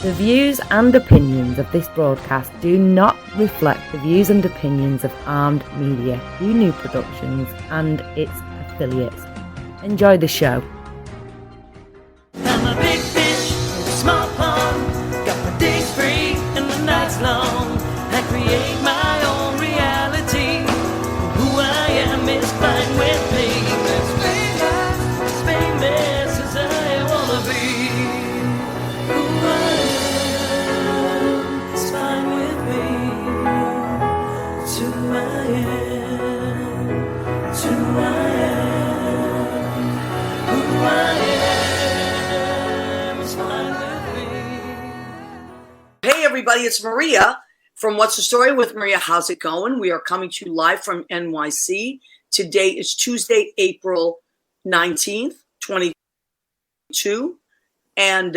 The views and opinions of this broadcast do not reflect the views and opinions of Armed Media, New Productions, and its affiliates. Enjoy the show. I'm a big fish in a small pond. Got my days free and the nights long. I create my own reality. Who I am is fine with me. As famous as I wanna be. Who I am is fine with me. It's who I am. It's who I am. Who I am is fine with me. Hey everybody, it's Maria from What's the Story with Maria. How's it going? We are coming to you live from NYC. Today is Tuesday, April 19th, 2022. And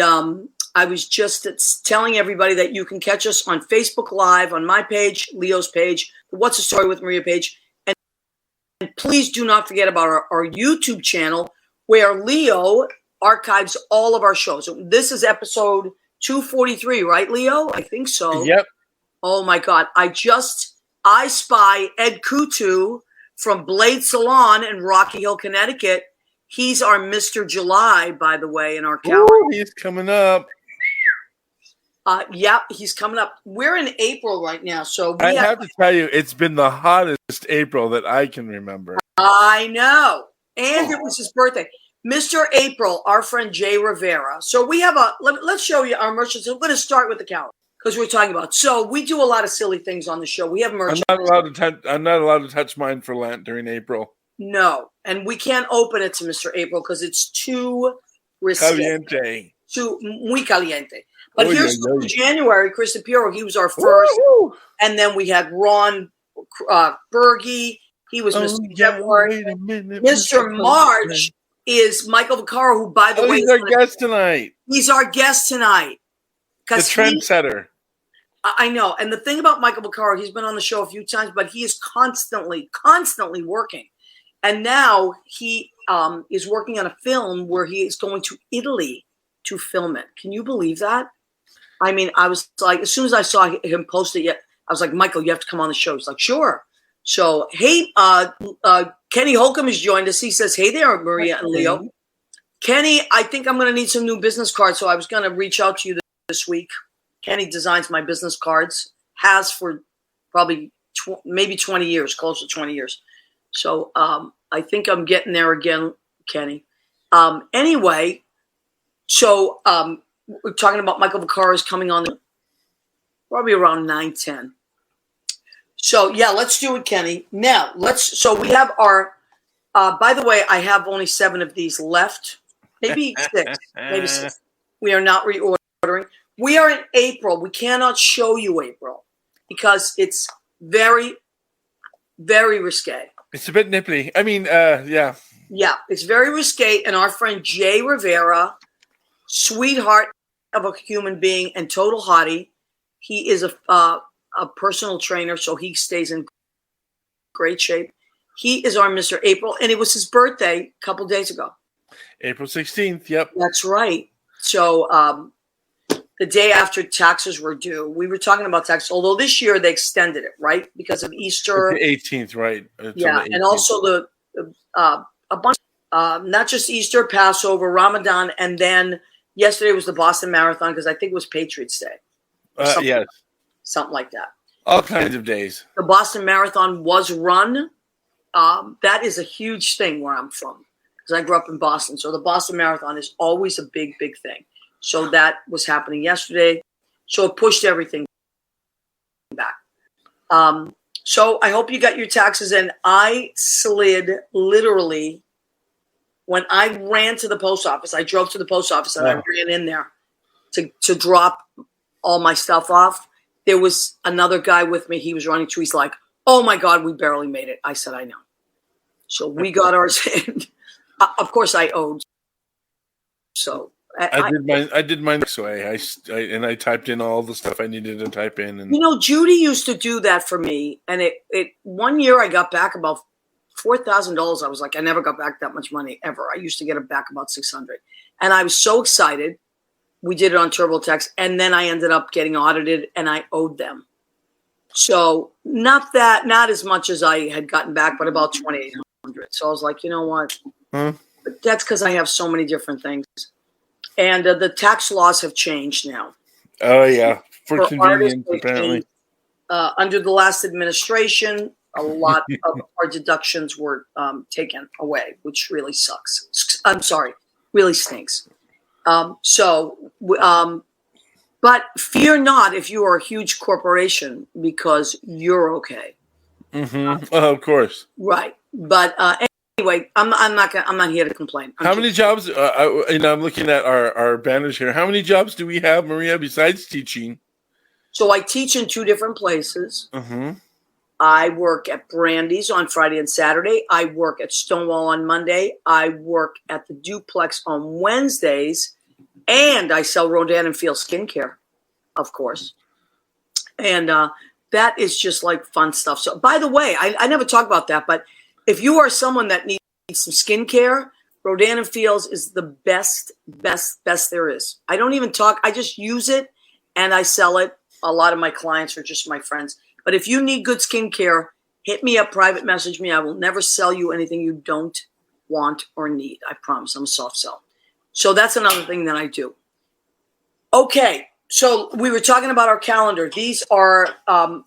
I was just telling everybody that you can catch us on Facebook Live, on my page, Leo's page, the What's the Story with Maria page. And please do not forget about our YouTube channel where Leo archives all of our shows. So this is episode 243, right, Leo? I think so. Yep. Oh my God. I spy Ed Kutu from Blade Salon in Rocky Hill, Connecticut. He's our Mr. July, by the way, in our calendar. Ooh, he's coming up. Yeah, he's coming up. We're in April right now, so I have to tell you, it's been the hottest April that I can remember. I know. And it was his birthday. Mr. April, our friend Jay Rivera. So we have let's show you our merchandise. I'm going to start with the calendar because we're talking about. So we do a lot of silly things on the show. We have merchandise. I'm not allowed to touch mine for Lent during April. No, and we can't open it to Mr. April because it's too risky. Caliente. Too muy caliente. But here's yeah. January, Chris DePiero, he was our first. Woo! And then we had Ron Berge. He was Mr. February. Mr. March is Michael Vaccaro, who, by the way, he's our guest tonight. He's our guest tonight. The trendsetter. I know. And the thing about Michael Vaccaro, he's been on the show a few times, but he is constantly working. And now he is working on a film where he is going to Italy to film it. Can you believe that? I mean, I was like, as soon as I saw him post it, I was like, Michael, you have to come on the show. He's like, sure. So, hey, Kenny Holcomb has joined us. He says, hey there, Maria and Leo. Kenny, I think I'm going to need some new business cards, so I was going to reach out to you this week. Kenny designs my business cards, has for probably maybe 20 years, close to 20 years. So I think I'm getting there again, Kenny. Anyway, so we're talking about Michael Vaccaro is coming on probably around 9:10. So yeah, let's do it, Kenny. Now so we have our. By the way, I have only 7 of these left, maybe 6, maybe 6. We are not reordering. We are in April. We cannot show you April because it's very, very risque. It's a bit nipply. I mean, yeah. Yeah, it's very risque. And our friend Jay Rivera, sweetheart of a human being and total hottie, he is a personal trainer, so he stays in great shape. He is our Mr. April, and it was his birthday a couple days ago. April 16th, yep. That's right. So the day after taxes were due, we were talking about taxes, although this year they extended it, right? Because of Easter. It's the 18th, right? Yeah, and also a bunch, not just Easter, Passover, Ramadan, and then yesterday was the Boston Marathon because I think it was Patriots Day. Yes. Something like that. All kinds of days. The Boston Marathon was run. That is a huge thing where I'm from because I grew up in Boston. So the Boston Marathon is always a big, big thing. So that was happening yesterday. So it pushed everything back. So I hope you got your taxes in. I slid literally when I ran to the post office. I drove to the post office and I ran in there to drop all my stuff off. There was another guy with me. He was running too. He's like, oh my God, we barely made it. I said, I know. So we got ours in. Of course I owed. So I did mine this way. I typed in all the stuff I needed to type in. And Judy used to do that for me. And it 1 year I got back about $4,000. I was like, I never got back that much money ever. I used to get it back about $600. And I was so excited. We did it on TurboTax, and then I ended up getting audited, and I owed them. So not as much as I had gotten back, but about $2,800. So I was like, you know what? But that's because I have so many different things, and the tax laws have changed now. Oh yeah, for convenience artists, apparently. Under the last administration, a lot of our deductions were taken away, which really sucks. I'm sorry, really stinks. But fear not if you are a huge corporation, because you're okay. Of course. Right. But anyway, I'm not here to complain. How many jobs? I'm looking at our banners here. How many jobs do we have, Maria, besides teaching? So I teach in 2 different places. I work at Brandy's on Friday and Saturday. I work at Stonewall on Monday. I work at the Duplex on Wednesdays. And I sell Rodan and Feel skincare, of course. And that is just like fun stuff. So, by the way, I never talk about that, but if you are someone that needs some skincare, Rodan and Feels is the best there is. I don't even talk. I just use it and I sell it. A lot of my clients are just my friends. But if you need good skincare, hit me up, private message me. I will never sell you anything you don't want or need. I promise. I'm a soft sell. So that's another thing that I do. Okay, so we were talking about our calendar. These are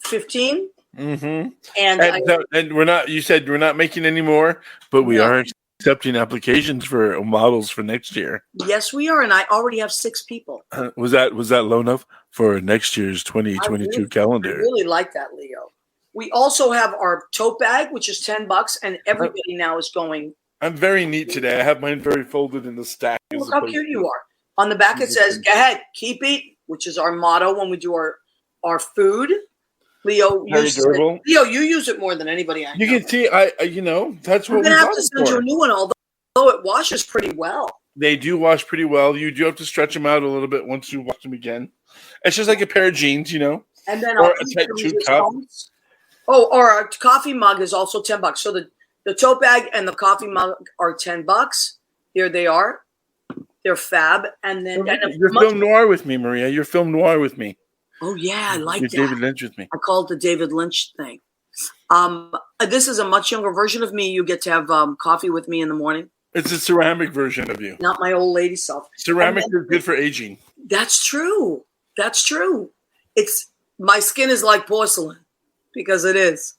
15. And we're not. You said we're not making any more, but we are accepting applications for models for next year. Yes, we are, and I already have 6 people. Was that low enough for next year's 2022 calendar? I really like that, Leo. We also have our tote bag, which is $10, and everybody now is going. I'm very neat today. I have mine very folded in the stack. Look how cute you are. On the back it says, "Go ahead, keep eating," which is our motto when we do our food. Leo uses it. Leo, you use it more than anybody I know. You can see, that's what I'm gonna have to send you a new one, although it washes pretty well. They do wash pretty well. You do have to stretch them out a little bit once you wash them again. It's just like a pair of jeans, And then or a tight 2-cup. Oh, or our coffee mug is also $10. So the tote bag and the coffee mug are $10. Here they are. They're fab. And then you're film noir with me, Maria. You're film noir with me. Oh yeah, I like that. David Lynch with me. I call it the David Lynch thing. This is a much younger version of me. You get to have coffee with me in the morning. It's a ceramic version of you. Not my old lady self. Ceramic is good for aging. That's true. That's true. My skin is like porcelain because it is.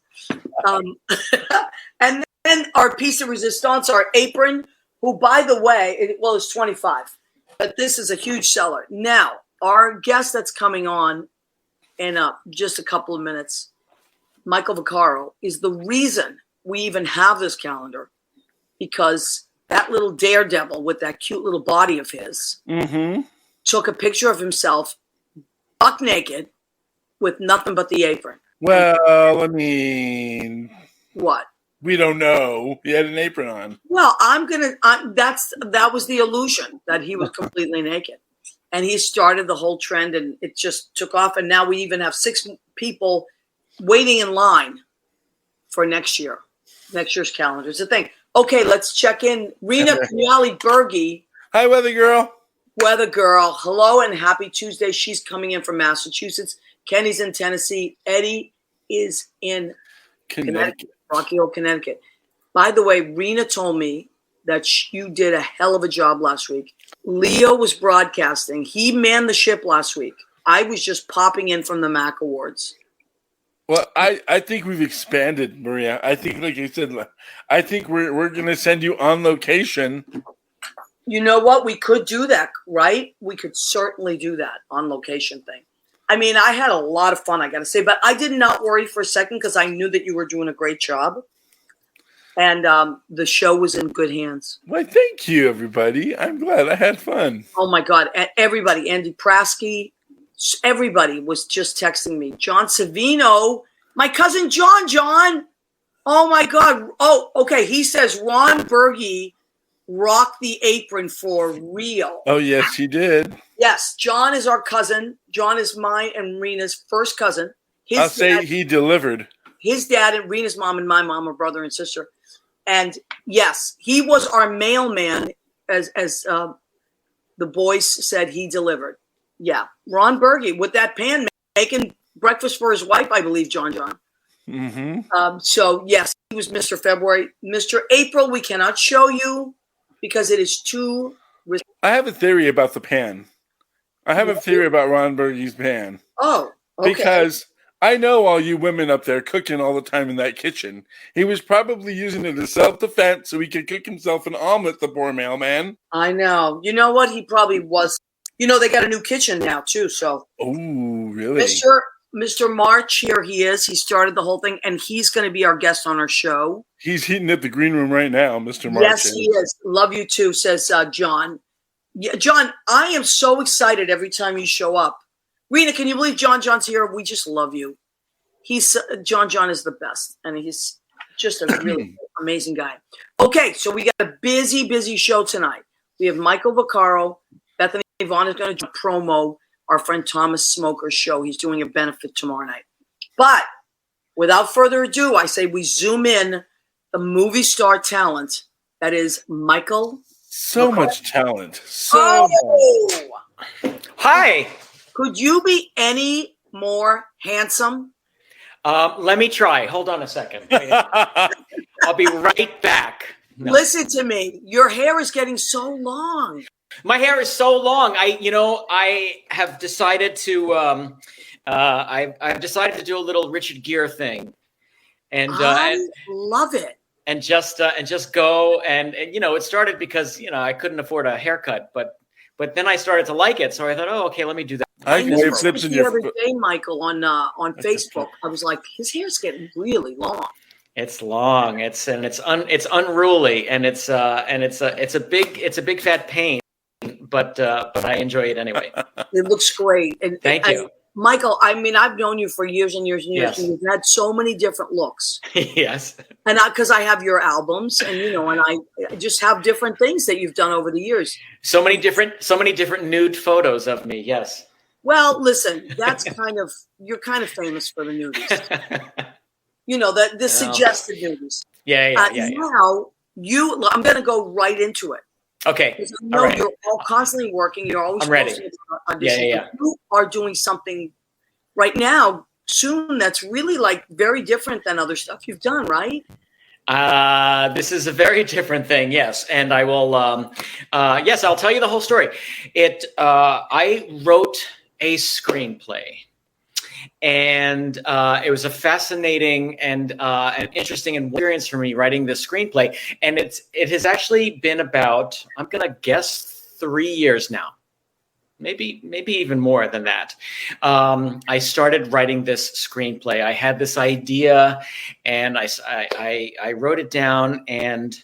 And then our piece de resistance, our apron, who, by the way, it's 25, but this is a huge seller. Now, our guest that's coming on in just a couple of minutes, Michael Vaccaro, is the reason we even have this calendar, because that little daredevil with that cute little body of his took a picture of himself buck naked with nothing but the apron. Well, I mean, what? We don't know. He had an apron on. Well, that was the illusion that he was completely naked. And he started the whole trend, and it just took off. And now we even have 6 people waiting in line for next year's calendar. It's a thing. Okay, let's check in. Rena Pignali-Berge. Hi, Weather Girl. Weather Girl. Hello and happy Tuesday. She's coming in from Massachusetts. Kenny's in Tennessee. Eddie is in Connecticut. Rocky Hill, Connecticut. By the way, Rena told me that you did a hell of a job last week. Leo was broadcasting. He manned the ship last week. I was just popping in from the MAC Awards. Well, I think we've expanded, Maria. I think, like you said, I think we're going to send you on location. You know what? We could do that, right? We could certainly do that on location thing. I mean, I had a lot of fun, I got to say, but I did not worry for a second because I knew that you were doing a great job. And the show was in good hands. Well, thank you, everybody. I'm glad I had fun. Oh, my God. Everybody, Andy Prasky, everybody was just texting me. John Savino, my cousin John. Oh, my God. Oh, okay. He says Ron Berge rocked the apron for real. Oh, yes, he did. Yes, John is our cousin. John is mine and Rena's first cousin. I'll say he delivered. His dad and Rena's mom and my mom are brother and sister. And yes, he was our mailman as the boys said he delivered. Yeah. Ron Burgundy with that pan making breakfast for his wife, I believe, John. Mm-hmm. So, yes, he was Mr. February. Mr. April, we cannot show you because it is too... I have a theory about the pan. I have a theory about Ron Burgundy's pan. Oh, okay. Because I know all you women up there cooking all the time in that kitchen. He was probably using it as self-defense so he could cook himself an omelet, the poor mailman. I know. You know what? He probably was. You know, they got a new kitchen now, too, so... Oh, really? Mr. March, here he is. He started the whole thing, and he's going to be our guest on our show. He's heating up the green room right now, Mr. March. Yes, he is. Love you, too, says John. Yeah, John, I am so excited every time you show up. Rena, can you believe John's here? We just love you. John is the best, and he's just a really amazing guy. Okay, so we got a busy show tonight. We have Michael Vaccaro. Bethany Vaughn is going to do promo our friend Thomas Smoker's show. He's doing a benefit tomorrow night. But without further ado, I say we zoom in the movie star talent that is Michael. So much talent. Hi. Could you be any more handsome? Let me try. Hold on a second. I'll be right back. No. Listen to me. Your hair is getting so long. My hair is so long. I have decided to. I've decided to do a little Richard Gere thing, and I love it. And just go and it started because I couldn't afford a haircut, but then I started to like it, so I thought, oh, okay, let me do that. I can wave flips in the your other day, Michael, on Facebook. I was like, his hair's getting really long. It's long. It's unruly, and it's a big fat pain. But I enjoy it anyway. It looks great. And thank you, Michael. I mean, I've known you for years and years and years. Yes. And you've had so many different looks. Yes. And because I have your albums, and and I just have different things that you've done over the years. So many different nude photos of me. Yes. Well, listen, that's you're kind of famous for the nudies. The suggested nudies. Yeah. Now I'm going to go right into it. Okay. Because I know you're all constantly working. You're always ready. Auditioning. Yeah. You are doing something right now soon that's really very different than other stuff you've done, right? This is a very different thing, yes. And I will, yes, I'll tell you the whole story. I wrote a screenplay. And it was a fascinating and an interesting experience for me writing this screenplay. And it has actually been about, I'm going to guess, 3 years now. Maybe even more than that. I started writing this screenplay. I had this idea, and I wrote it down, and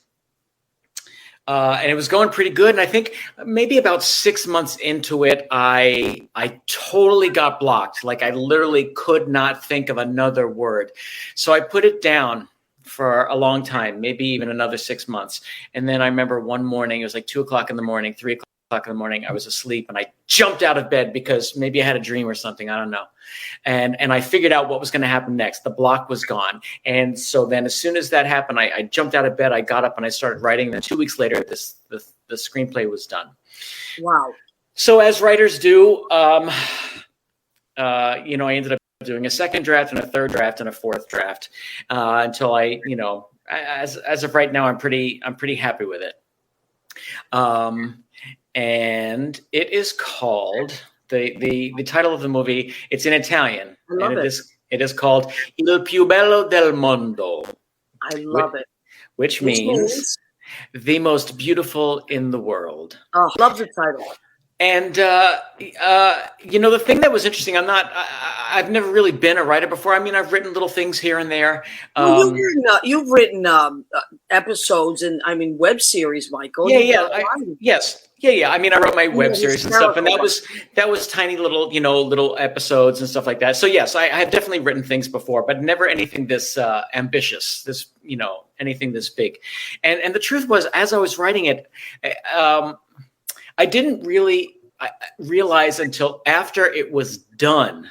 it was going pretty good. And I think maybe about 6 months into it, I totally got blocked. Like I literally could not think of another word. So I put it down for a long time, maybe even another 6 months. And then I remember one morning, it was like 2 o'clock in the morning, 3 o'clock in the morning, I was asleep, and I jumped out of bed because maybe I had a dream or something. I don't know. And I figured out what was going to happen next. The block was gone. And so then as soon as that happened, I jumped out of bed, I got up, and I started writing. Then 2 weeks later, the screenplay was done. Wow. So as writers do, I ended up doing a second draft and a third draft and a fourth draft until as of right now, I'm pretty happy with it. And it is called the title of the movie. It's in Italian. I love it. It is called Il più bello del mondo. I love it. Which means the most beautiful in the world. Oh, love the title. And the thing that was interesting, I've never really been a writer before. I mean, I've written little things here and there. You've written episodes and web series, Michael. Yes. Yeah. I mean, I wrote my web series and stuff, and that was tiny little, little episodes and stuff like that. So yes, I have definitely written things before, but never anything this ambitious, this, anything this big. And the truth was, as I was writing it, I didn't really realize until after it was done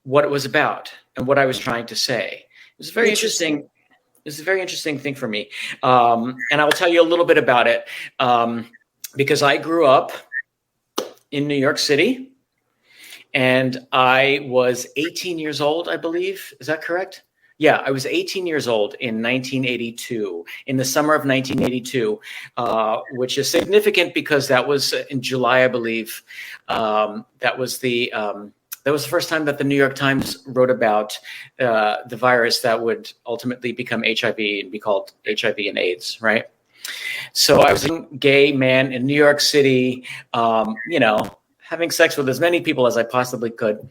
what it was about and what I was trying to say. It was very interesting. It was a very interesting thing for me. And I will tell you a little bit about it. because I grew up in New York City, and I was 18 years old, I believe. Is that correct? Yeah, I was 18 years old in 1982, in the summer of 1982, which is significant because that was in July, I believe. That was the first time that the New York Times wrote about the virus that would ultimately become HIV and be called HIV and AIDS, right? So I was a gay man in New York City, having sex with as many people as I possibly could.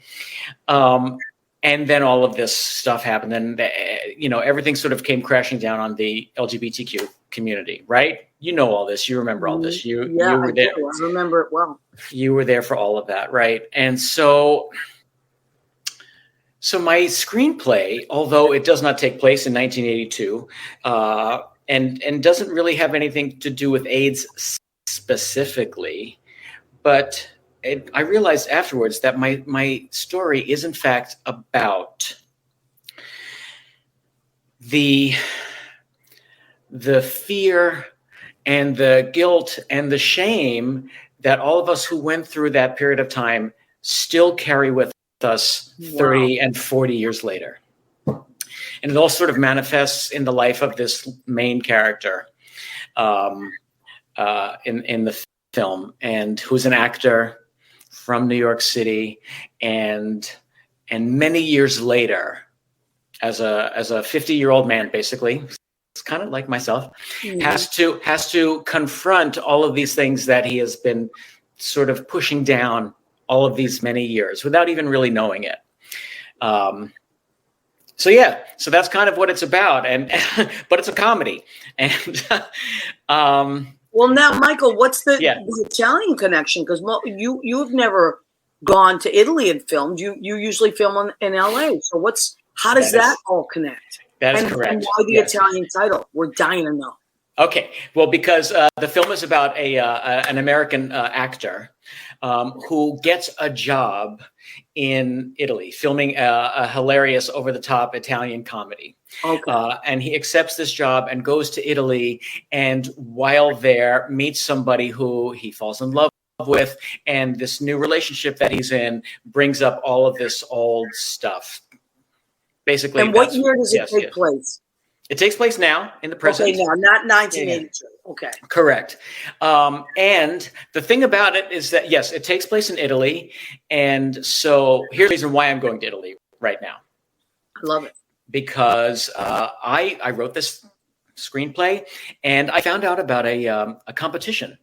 And then all of this stuff happened, and everything sort of came crashing down on the LGBTQ community, right? You know all this. You remember all this. You were there. I remember it well. You were there for all of that, right? And so my screenplay, although it does not take place in 1982, and doesn't really have anything to do with AIDS specifically, but I realized afterwards that my story is in fact about the fear and the guilt and the shame that all of us who went through that period of time still carry with us 30 and 40 years later. And it all sort of manifests in the life of this main character in the film, and who's an actor from New York City, and many years later, as a 50-year-old man, basically, it's kind of like myself, has to confront all of these things that he has been sort of pushing down all of these many years without even really knowing it. So that's kind of what it's about, but it's a comedy, and. Well, now, Michael, what's the Italian connection? Because you've never gone to Italy and filmed. You usually film in LA. So how does that all connect? That is correct. And why the Italian title? We're dying to know. Okay, well, because the film is about an American actor who gets a job in Italy, filming a hilarious, over-the-top Italian comedy. Okay. And he accepts this job and goes to Italy, and while there, meets somebody who he falls in love with, and this new relationship that he's in brings up all of this old stuff. Basically. And what year does it take place? It takes place now, in the present. Okay, now, not 1982. Yeah. Okay. Correct. And the thing about it is that, yes, it takes place in Italy. And so here's the reason why I'm going to Italy right now. I love it. Because I wrote this screenplay, and I found out about a competition,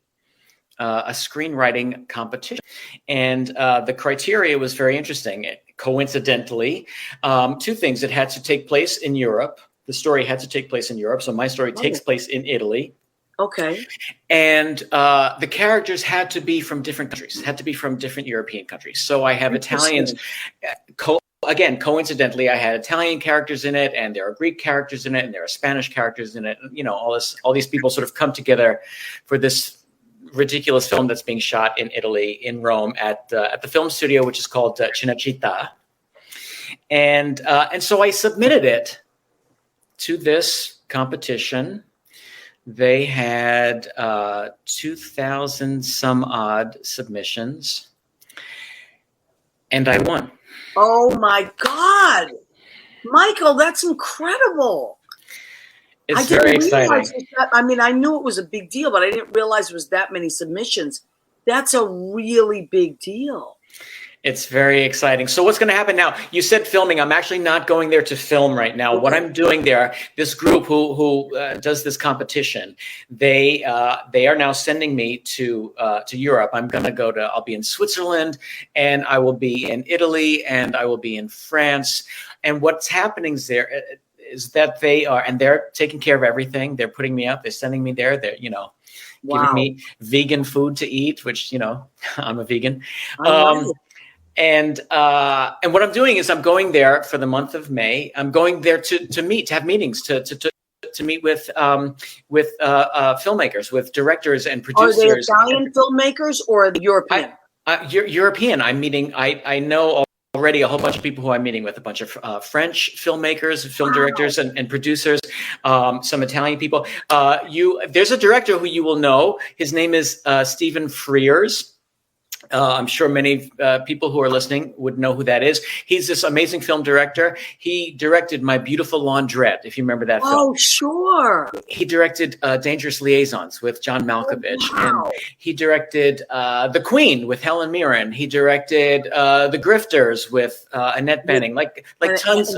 a screenwriting competition. And the criteria was very interesting. Coincidentally, two things. It had to take place in Europe. The story had to take place in Europe. So my story takes place in Italy. Okay. And the characters had to be from different countries, had to be from different European countries. So I have Italians. Again, coincidentally, I had Italian characters in it, and there are Greek characters in it, and there are Spanish characters in it. You know, all these people sort of come together for this ridiculous film that's being shot in Italy, in Rome, at the film studio, which is called Cinecittà. And so I submitted it to this competition. They had 2,000 some odd submissions, and I won. Oh my God, Michael, that's incredible. It's very exciting. I knew it was a big deal, but I didn't realize it was that many submissions. That's a really big deal. It's very exciting. So what's going to happen now? You said filming. I'm actually not going there to film right now. Okay. What I'm doing there, this group who does this competition, they are now sending me to Europe. I'll be in Switzerland, and I will be in Italy, and I will be in France. And what's happening there is that they're taking care of everything. They're putting me up. They're sending me there. They're, giving me vegan food to eat, which, I'm a vegan. And what I'm doing is I'm going there for the month of May. I'm going there to have meetings, to meet with filmmakers, with directors and producers. Are they Italian filmmakers or European? European. I'm meeting. I know already a whole bunch of people who I'm meeting with, a bunch of French filmmakers, film directors, and producers, some Italian people. There's a director who you will know. His name is Stephen Frears. I'm sure many people who are listening would know who that is. He's this amazing film director. He directed My Beautiful Laundrette, if you remember that film. Oh, sure. He directed Dangerous Liaisons with John Malkovich. Oh, wow. And he directed The Queen with Helen Mirren. He directed The Grifters with Annette Bening. Like tons.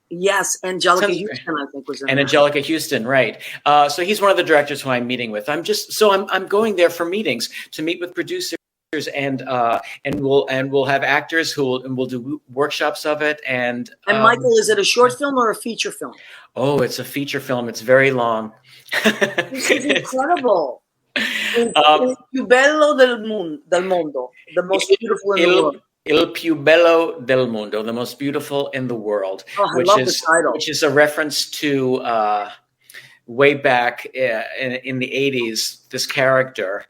Yes, Angelica Houston, I think, was in and that. Angelica Houston, right? So he's one of the directors who I'm meeting with. I'm going there for meetings to meet with producers. And we'll have actors we'll do workshops of it. And Michael, is it a short film or a feature film? Oh, it's a feature film. It's very long. This is incredible. Il più bello del mondo, the most beautiful in the world. Il più bello del mondo, the most beautiful in the world. Oh, I love the title. Which is a reference to way back in the 80s. This character.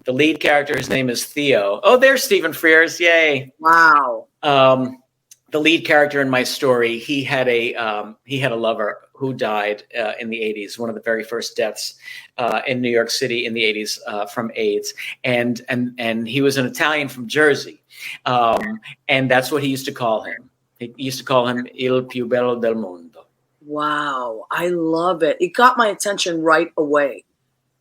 The lead character, his name is Theo. Oh, there's Stephen Frears. Yay. Wow. The lead character in my story, he had a lover who died in the 80s, one of the very first deaths in New York City in the 80s from AIDS. And he was an Italian from Jersey. And that's what he used to call him. He used to call him Il più bello del mondo. Wow. I love it. It got my attention right away.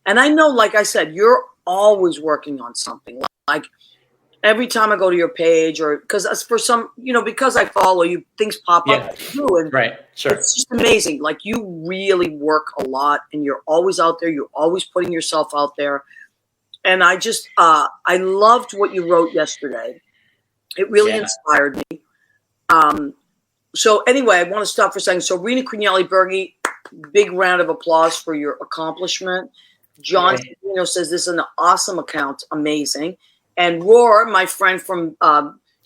And I know, like I said, you're always working on something. Like every time I go to your page, or because I follow you, things pop up too, and right, sure, it's just amazing. Like you really work a lot, and you're always out there. You're always putting yourself out there, and I just I loved what you wrote yesterday. It really inspired me. So anyway, I want to stop for a second. So Rena Crignelli-Berghi, big round of applause for your accomplishment. John says this is an awesome account. Amazing. And Roar, my friend from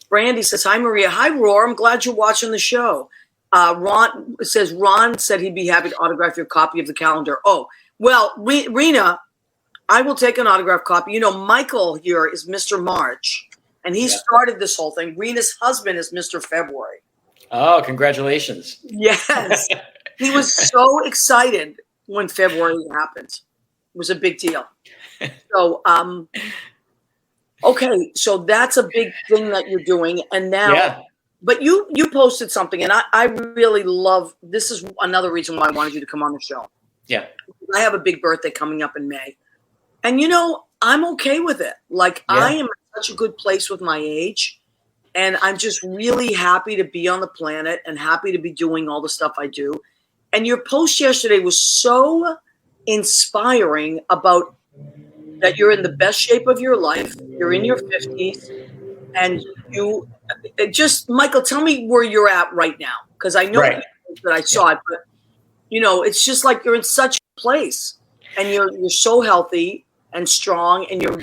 Brandy, says, hi, Maria. Hi, Roar. I'm glad you're watching the show. Ron said he'd be happy to autograph your copy of the calendar. Oh, well, Rena, I will take an autograph copy. Michael here is Mr. March, and he started this whole thing. Rena's husband is Mr. February. Oh, congratulations. Yes. He was so excited when February happened. It was a big deal. So, okay. So that's a big thing that you're doing. And now, but you posted something, and I really love, this is another reason why I wanted you to come on the show. Yeah. I have a big birthday coming up in May. And, I'm okay with it. Like, I am in such a good place with my age. And I'm just really happy to be on the planet and happy to be doing all the stuff I do. And your post yesterday was so inspiring about that you're in the best shape of your life. You're in your 50s. And Michael, tell me where you're at right now. Because I know that I saw it. But, it's just like you're in such a place. And you're so healthy and strong. And you're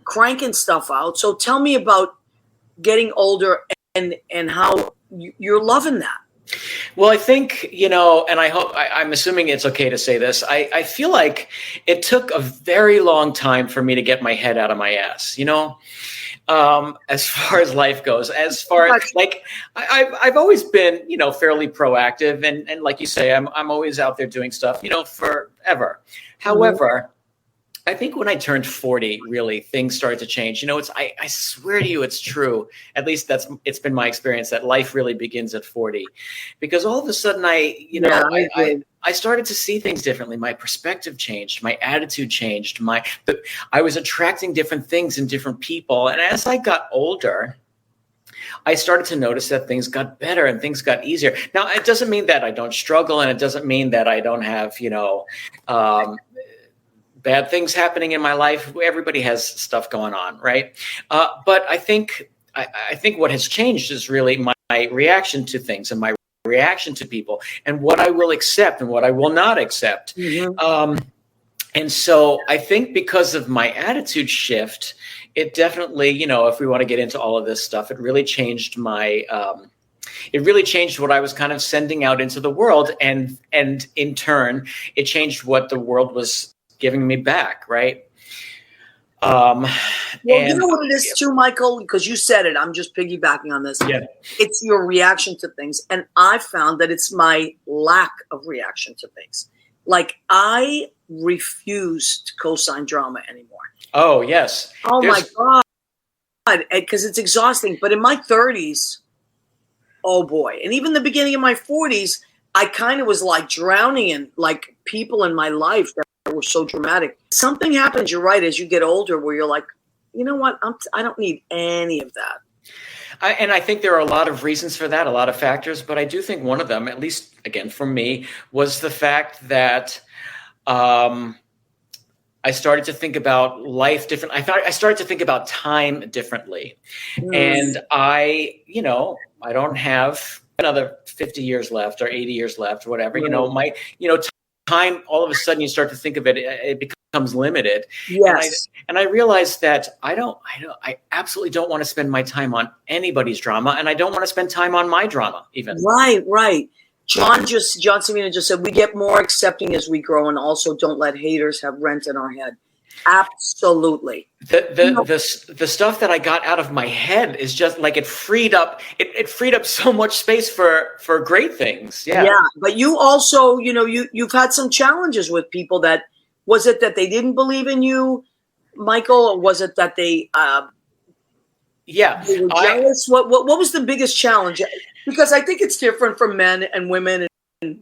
cranking stuff out. So tell me about getting older and how you're loving that. Well, I think, and I'm assuming it's okay to say this. I feel like it took a very long time for me to get my head out of my ass, as far as life goes, as far as like, I've always been, fairly proactive. And like you say, I'm always out there doing stuff, forever. However, I think when I turned 40, really things started to change. I swear to you, it's true. At least it's been my experience that life really begins at 40, because all of a sudden I started to see things differently. My perspective changed, my attitude changed, I was attracting different things in different people. And as I got older, I started to notice that things got better and things got easier. Now, it doesn't mean that I don't struggle, and it doesn't mean that I don't have, bad things happening in my life. Everybody has stuff going on, right? But I think what has changed is really my reaction to things and my reaction to people, and what I will accept and what I will not accept. And so I think because of my attitude shift, it definitely, if we want to get into all of this stuff, it really changed what I was kind of sending out into the world, and in turn, it changed what the world was giving me back, right? Well, and you know what it is too, Michael, because you said it. I'm just piggybacking on this. Yeah. It's your reaction to things. And I found that it's my lack of reaction to things. Like, I refuse to co-sign drama anymore. Oh, yes. Oh, my God. Because it's exhausting. But in my 30s, oh, boy. And even the beginning of my 40s, I kind of was like drowning in like people in my life that were so dramatic. Something happens, you're right, as you get older where you're like, you know what? I don't need any of that. And I think there are a lot of reasons for that, a lot of factors, but I do think one of them, at least again for me, was the fact that I started to think about life different. I started to think about time differently. And I don't have another 50 years left or 80 years left or whatever. Time, all of a sudden you start to think of it, it becomes limited. Yes. And I realized that I absolutely don't want to spend my time on anybody's drama, and I don't want to spend time on my drama even. Right. John Savino just said, we get more accepting as we grow, and also don't let haters have rent in our head. Absolutely. The stuff that I got out of my head is just like it freed up so much space for great things. Yeah. Yeah. But you also, you've had some challenges with people that, was it that they didn't believe in you, Michael, or was it that they were jealous? What was the biggest challenge? Because I think it's different for men and women and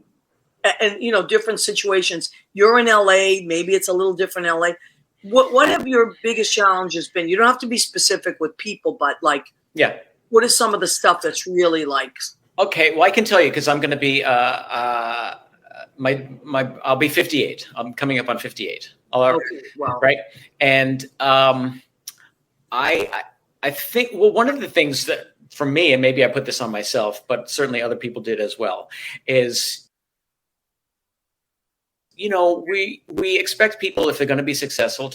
different situations. You're in LA, maybe it's a little different in LA. What have your biggest challenges been? You don't have to be specific with people, but what is some of the stuff that's really like? Okay, well, I can tell you because I'm going to be I'll be 58. I'm coming up on 58. Right, and I think one of the things that for me, and maybe I put this on myself, but certainly other people did as well, is we expect people, if they're going to be successful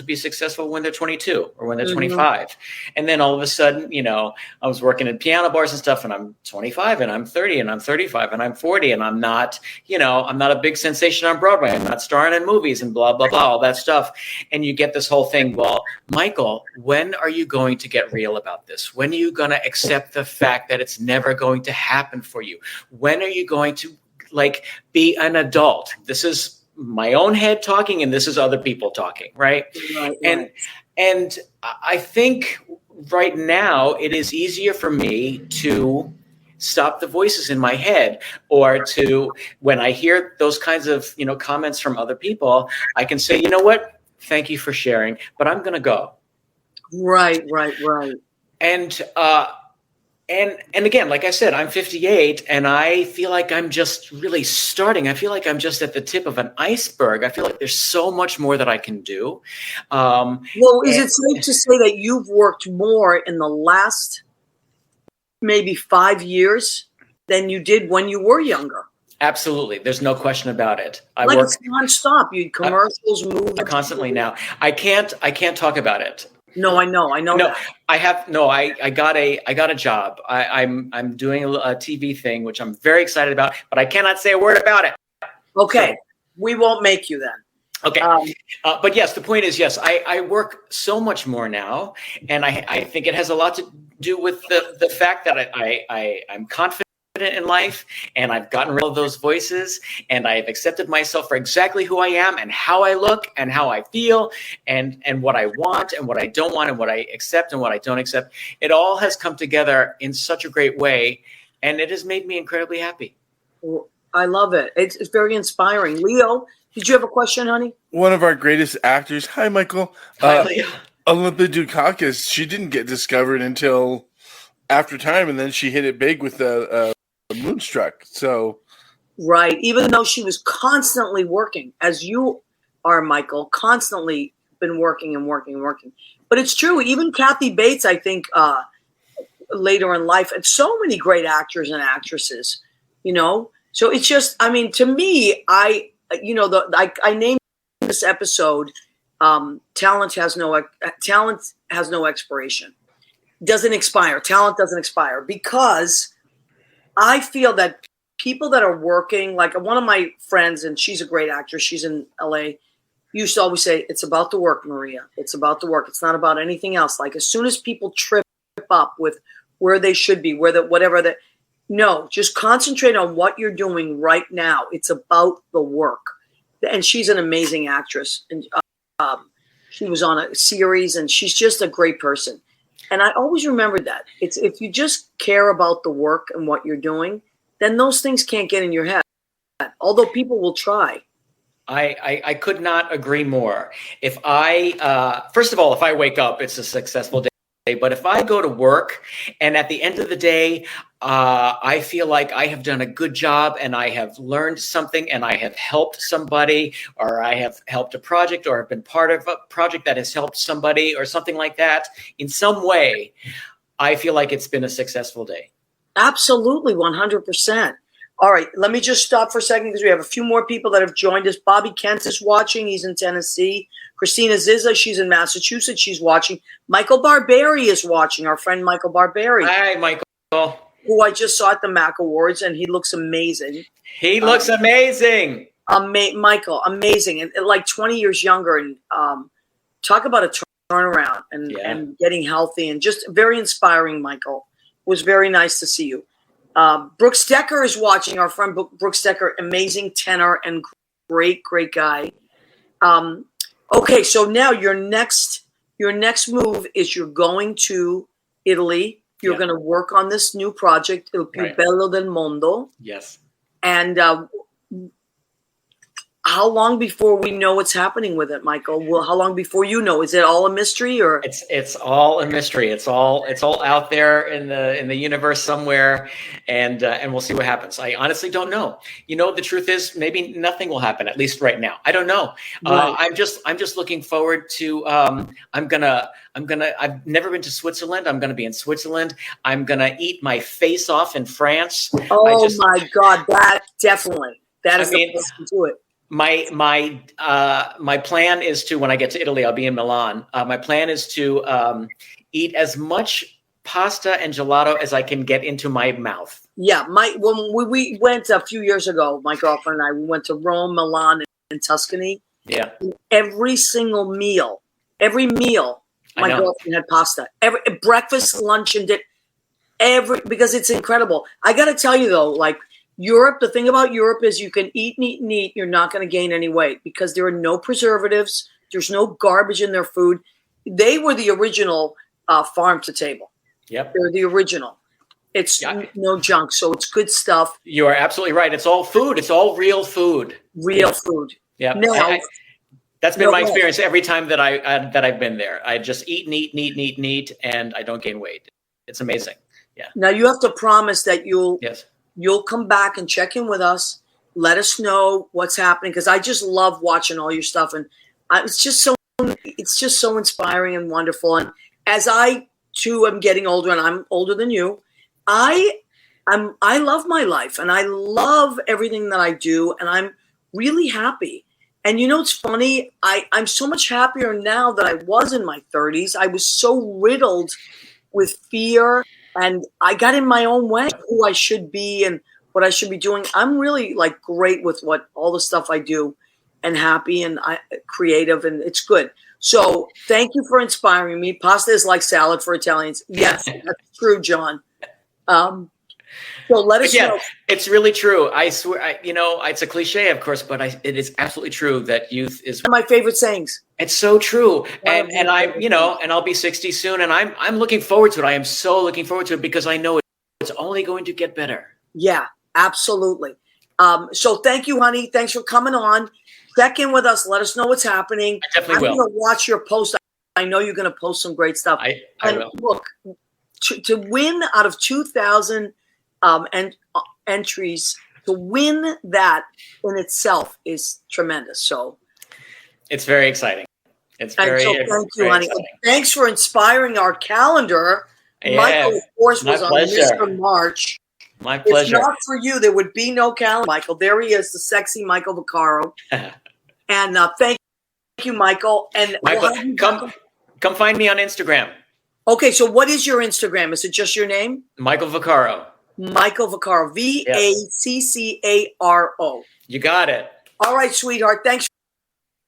when they're 22 or when they're 25. And then all of a sudden, I was working in piano bars and stuff, and I'm 25 and I'm 30 and I'm 35 and I'm 40 and I'm not a big sensation on Broadway. I'm not starring in movies and blah, blah, blah, all that stuff. And you get this whole thing. Well, Michael, when are you going to get real about this? When are you going to accept the fact that it's never going to happen for you? When are you going to be an adult? This is my own head talking, and this is other people talking, right? And I think right now it is easier for me to stop the voices in my head, or to, when I hear those kinds of comments from other people, I can say, you know what, thank you for sharing, but I'm going to go. Right. And again, like I said, I'm 58 and I feel like I'm just really starting. I feel like I'm just at the tip of an iceberg. I feel like there's so much more that I can do. Is it safe to say that you've worked more in the last maybe 5 years than you did when you were younger? Absolutely. There's no question about it. I work nonstop. You commercials, movies. Constantly now. I can't talk about it. No, I know. No, that. I got a job. I'm doing a TV thing, which I'm very excited about, but I cannot say a word about it. Okay. So, we won't make you then. Okay. But yes, the point is, yes, I work so much more now. And I think it has a lot to do with the fact that I'm confident in life, and I've gotten rid of those voices, and I've accepted myself for exactly who I am and how I look and how I feel and what I want and what I don't want and what I accept and what I don't accept. It all has come together in such a great way, and it has made me incredibly happy. Well, I love it. It's very inspiring. Leo, did you have a question, honey? One of our greatest actors. Hi, Michael. Hi, Leo. Olympia Dukakis, she didn't get discovered until after time, and then she hit it big with the Moonstruck. So right, even though she was constantly working, as you are, Michael, constantly been working. But it's true, even Kathy Bates, I think, later in life, and so many great actors and actresses, so it's just, I mean, to me, I named this episode talent has no expiration. Doesn't expire. Talent doesn't expire, because I feel that people that are working, like one of my friends, and she's a great actress, she's in LA, used to always say, it's about the work, Maria. It's about the work. It's not about anything else. Like as soon as people trip up with where they should be, no, just concentrate on what you're doing right now. It's about the work. And she's an amazing actress. And she was on a series, and she's just a great person. And I always remember that. It's if you just care about the work and what you're doing, then those things can't get in your head. Although people will try. I could not agree more. If first of all, if I wake up, it's a successful day. But if I go to work and at the end of the day, I feel like I have done a good job and I have learned something and I have helped somebody, or I have helped a project, or have been part of a project that has helped somebody or something like that, in some way, I feel like it's been a successful day. Absolutely, 100%. All right, let me just stop for a second because we have a few more people that have joined us. Bobby Kent is watching. He's in Tennessee. Christina Zizza, she's in Massachusetts. She's watching. Michael Barberi is watching, our friend Michael Barberi. Hi, Michael. Who I just saw at the MAC Awards, and he looks amazing. He looks amazing. Michael, amazing. And like 20 years younger. And talk about a turnaround and getting healthy, and just very inspiring, Michael. It was very nice to see you. Brooks Decker is watching, our friend Brooks Decker, amazing tenor and great guy. Okay, so now your next move is you're going to Italy. You're going to work on this new project, Il Più Bello del Mondo. Yes. And how long before we know what's happening with it, Michael? Well, how long before you know? Is it all a mystery, or it's all a mystery? It's all out there in the universe somewhere, and we'll see what happens. I honestly don't know. You know, the truth is maybe nothing will happen, at least right now. I don't know. Right. I'm just looking forward to. I've never been to Switzerland. I'm gonna be in Switzerland. I'm gonna eat my face off in France. Oh my God, that definitely. That is the place to do it. My plan is to, when I get to Italy, I'll be in Milan. My plan is to eat as much pasta and gelato as I can get into my mouth. Yeah, when we went a few years ago, my girlfriend and I, we went to Rome, Milan, and Tuscany. Yeah. And every meal, my girlfriend had pasta. Every breakfast, lunch, and dinner. Because it's incredible. I got to tell you though, like. Europe, the thing about Europe is you can eat and eat and eat. You're not going to gain any weight because there are no preservatives. There's no garbage in their food. They were the original farm to table. Yep. They're the original. It's no junk. So it's good stuff. You are absolutely right. It's all food. It's all real food. Real food. Yeah. No, that's been my experience every time that I've been there. I just eat and eat and eat and eat and eat, and I don't gain weight. It's amazing. Yeah. Now you have to promise that you'll come back and check in with us. Let us know what's happening, because I just love watching all your stuff, and it's just so inspiring and wonderful. And as I too am getting older, and I'm older than you, I love my life, and I love everything that I do, and I'm really happy. And you know, it's funny. I'm so much happier now than I was in my 30s. I was so riddled with fear. And I got in my own way, who I should be and what I should be doing. I'm really like great with all the stuff I do, and happy and creative, and it's good. So thank you for inspiring me. Pasta is like salad for Italians. Yes, that's true, John. So let us know. It's really true. I swear, it's a cliche, of course, but it is absolutely true that youth is one of my favorite sayings. It's so true. And I'll be 60 soon, and I'm looking forward to it. I am so looking forward to it because I know it's only going to get better. Yeah, absolutely. So thank you, honey. Thanks for coming on. Check in with us. Let us know what's happening. I definitely will. I'm going to watch your post. I know you're going to post some great stuff. I will. Look, to win out of 2,000 entries, to win that in itself is tremendous. So it's very exciting. It's very, thank you, honey. Thanks for inspiring our calendar. Yeah, Michael, of course, was on pleasure. Mr. March. My pleasure. If not for you, there would be no calendar, Michael. There he is, the sexy Michael Vaccaro. And thank you, Michael. And Michael, come find me on Instagram. Okay, so what is your Instagram? Is it just your name? Michael Vaccaro. Michael Vaccaro. Vaccaro. You got it. All right, sweetheart. Thanks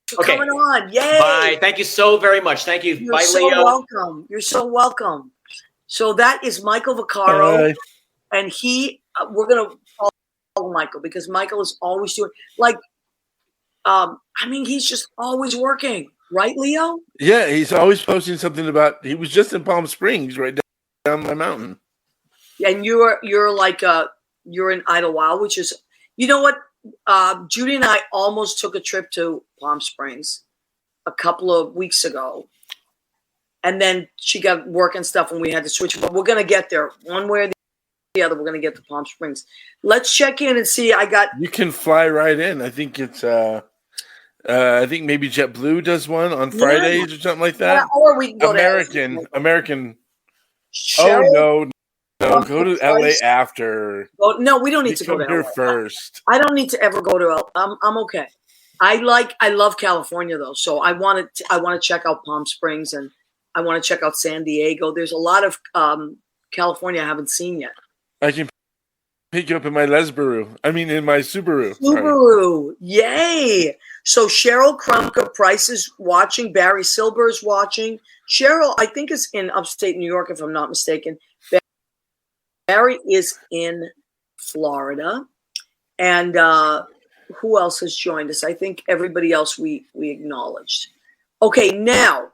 for coming on. Yay. Bye. Thank you so very much. Thank you. You're Bye, so Leo. welcome. You're so welcome. So that is Michael Vaccaro. And we're going to follow Michael because Michael is always doing, he's just always working. Right, Leo? Yeah, he's always posting something about, he was just in Palm Springs, right down my mountain. And you're in Idlewild, which is, you know what? Judy and I almost took a trip to Palm Springs a couple of weeks ago. And then she got work and stuff and we had to switch. But we're going to get there one way or the other. We're going to get to Palm Springs. Let's check in and see. You can fly right in. I think it's, I think maybe JetBlue does one on Fridays or something like that. Yeah, or we can go American. Cheryl? No, go to LA after. No, we don't need to go to LA. Here first. I don't need to ever go to LA. I'm okay. I love California though, so I want to check out Palm Springs and I want to check out San Diego. There's a lot of California I haven't seen yet. I can pick you up in my in my Subaru. Subaru, yay! So Cheryl Krumka Price is watching. Barry Silber is watching. Cheryl, I think, is in upstate New York, if I'm not mistaken. Barry is in Florida. And who else has joined us? I think everybody else we acknowledged. Okay, now,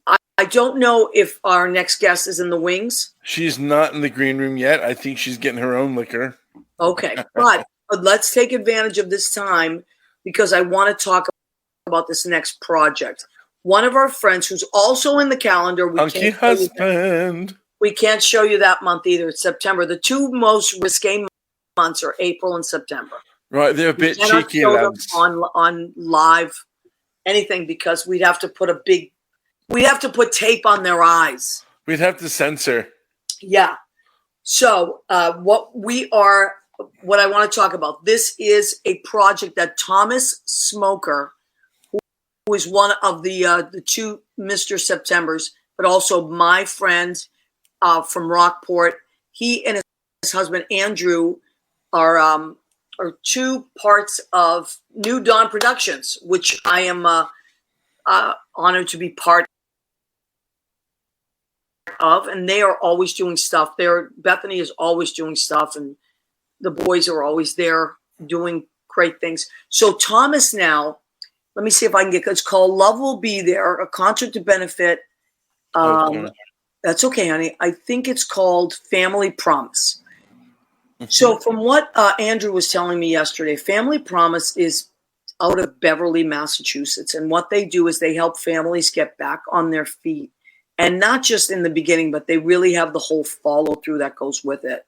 I don't know if our next guest is in the wings. She's not in the green room yet. I think she's getting her own liquor. Okay, but let's take advantage of this time because I want to talk about this next project. One of our friends who's also in the calendar. Hunky husband. We can't show you that month either. It's September. The two most risque months are April and September. Right, they're a bit cheeky. On live anything because we'd have to put tape on their eyes. We'd have to censor. Yeah. So what I want to talk about, this is a project that Thomas Smoker, who is one of the two Mr. Septembers, but also my friend from Rockport. He and his husband Andrew are two parts of New Dawn Productions, which I am honored to be part of, and they are always doing stuff. Bethany is always doing stuff, and the boys are always there doing great things. So Thomas now, let me see if I can it's called Love Will Be There, a concert to benefit. That's okay, honey. I think it's called Family Promise. So from what Andrew was telling me yesterday, Family Promise is out of Beverly, Massachusetts. And what they do is they help families get back on their feet. And not just in the beginning, but they really have the whole follow through that goes with it.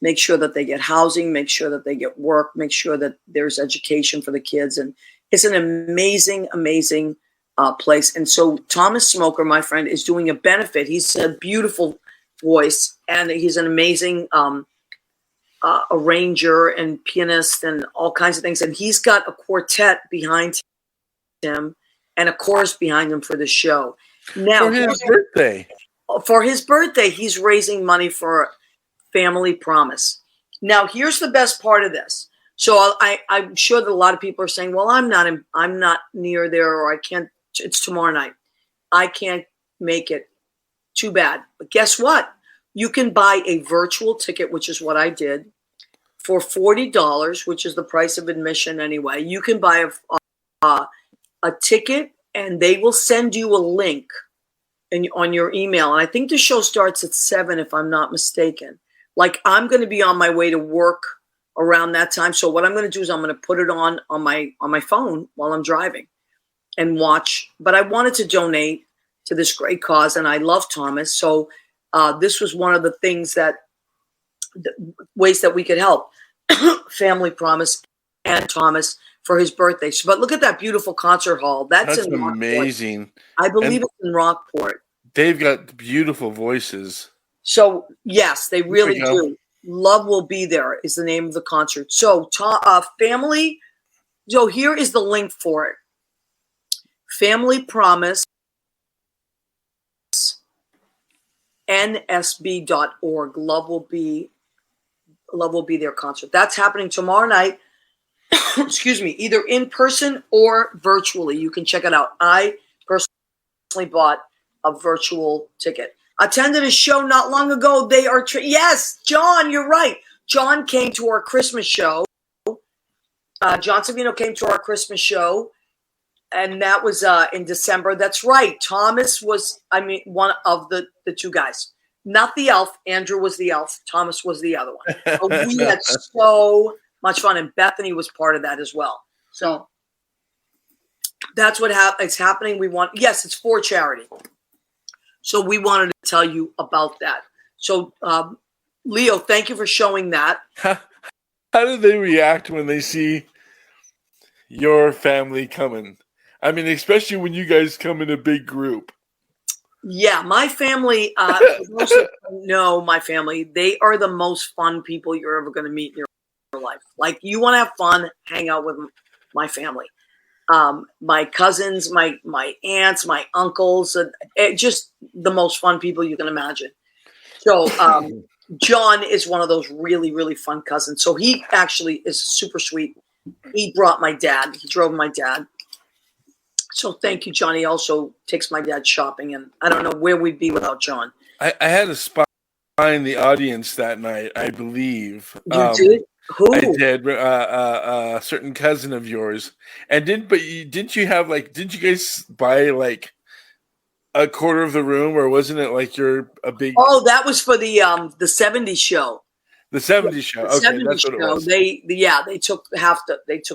Make sure that they get housing, make sure that they get work, make sure that there's education for the kids. And it's an amazing, amazing place. And so Thomas Smoker, my friend, is doing a benefit. He's a beautiful voice and he's an amazing arranger and pianist and all kinds of things. And he's got a quartet behind him and a chorus behind him for the show. Now, for his birthday, he's raising money for Family Promise. Now, here's the best part of this. So I'm sure that a lot of people are saying, well, I'm not near there, or I can't, it's tomorrow night. I can't make it. Too bad. But guess what? You can buy a virtual ticket, which is what I did, for $40, which is the price of admission anyway. You can buy a ticket, and they will send you a link on your email. And I think the show starts at 7, if I'm not mistaken. Like, I'm going to be on my way to work around that time. So what I'm going to do is I'm going to put it on my phone while I'm driving and watch. But I wanted to donate to this great cause, and I love Thomas. So this was one of the things ways that we could help Family Promise and Thomas for his birthday. But look at that beautiful concert hall. That's in amazing. Rockport. I believe it's in Rockport. They've got beautiful voices. So yes, they really do. Love Will Be There is the name of the concert. So family. So here is the link for it. Family Promise. nsb.org. Love Will Be There concert. That's happening tomorrow night excuse me, either in person or virtually. You can check it out. I personally bought a virtual ticket. Attended a show not long ago. They are yes, John, you're right. John came to our Christmas show. John Savino came to our Christmas show, and that was in December. That's right. Thomas was, one of the two guys. Not the elf. Andrew was the elf. Thomas was the other one. But we had so much fun, and Bethany was part of that as well. So that's what is happening. Yes, it's for charity. So we wanted to tell you about that. So, Leo, thank you for showing that. How do they react when they see your family coming? I mean, especially when you guys come in a big group. Yeah, my family, most of you know my family, they are the most fun people you're ever going to meet in your life. Like, you want to have fun, hang out with my family. My cousins, my aunts, my uncles, just the most fun people you can imagine. So John is one of those really, really fun cousins. So he actually is super sweet. He brought my dad. He drove my dad. So thank you, John. He also takes my dad shopping, and I don't know where we'd be without John. I had a spy in the audience that night, I believe. You did? Who? I did. A certain cousin of yours, and didn't you guys buy like a quarter of the room, or wasn't it like you're a big? Oh, that was for the '70s show. The '70s show. Okay, 70s that's what it was. They took